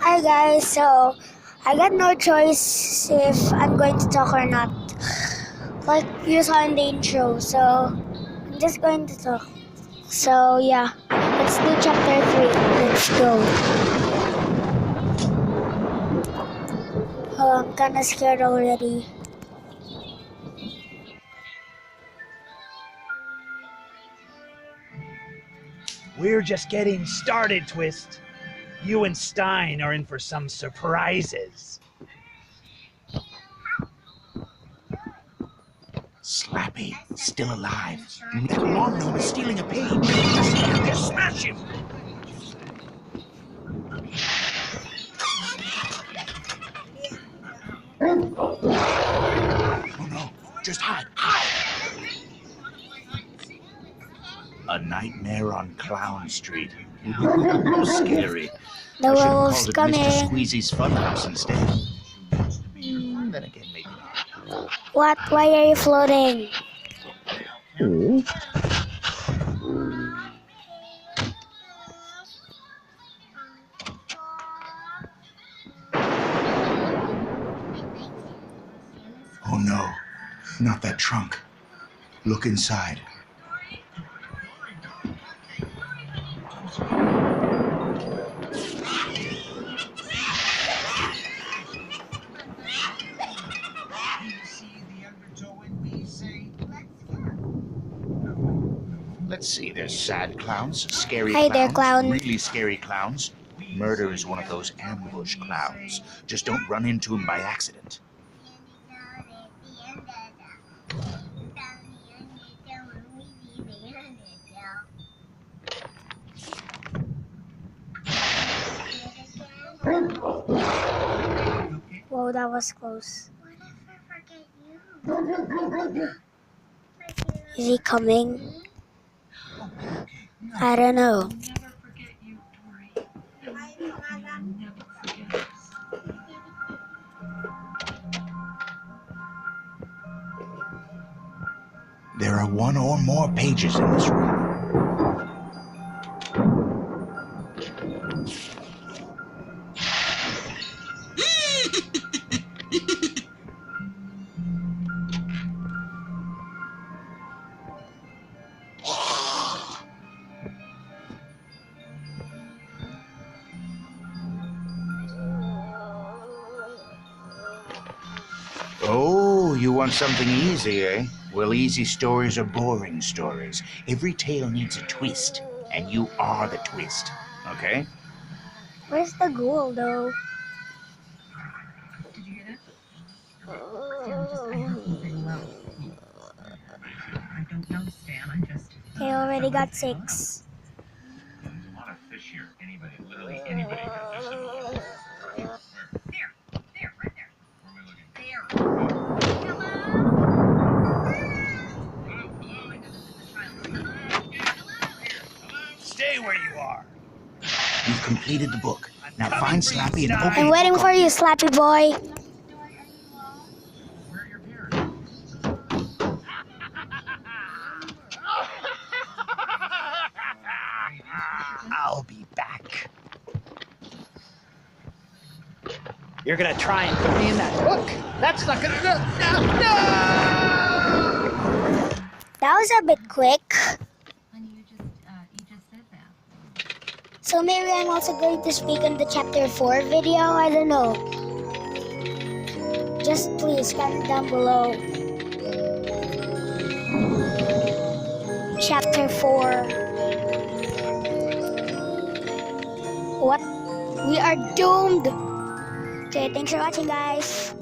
Hi guys, so I got no choice if I'm going to talk or not. Like you saw in the intro, so I'm just going to talk. So yeah, let's do chapter 3. Let's go. Oh, I'm kinda scared already. We're just getting started, Twist. You and Stein are in for some surprises. Slappy, still alive. And with that long nose stealing a page. Just smash him! Oh no, just hide. A nightmare on Clown Street. Scary. The I should have wolf's called it coming. Mr. Squeezy's Funhouse instead. Then again, maybe not. What? Why are you floating? Oh no, not that trunk. Look inside. Let's see, there's sad clowns, scary Hi clowns, there, clown. really scary clowns. Murder is one of those ambush clowns. Just don't run into him by accident. Whoa, that was close. Is he coming? I don't know. There are one or more pages in this room. Oh, you want something easy, eh? Well, easy stories are boring stories. Every tale needs a twist, and you are the twist, okay? Where's the ghoul though? Did you hear that? I have something low. I don't know, Stan. I'm just. He already got 6. There's a lot of fish here. Literally anybody could fish in one. Where? There, right there. Where am I looking? There. Hello? Stay where you are. You've completed the book. Now find Slappy and open I'm the waiting book for up. you, Slappy boy. Where are your parents? I'll be back. You're gonna try and put me in that book? That's not gonna do. No! That was a bit quick. Honey, you just said that. So maybe I'm also going to speak in the chapter 4 video. I don't know. Just please comment down below. Chapter 4. What? We are doomed. Okay, thanks for watching, guys.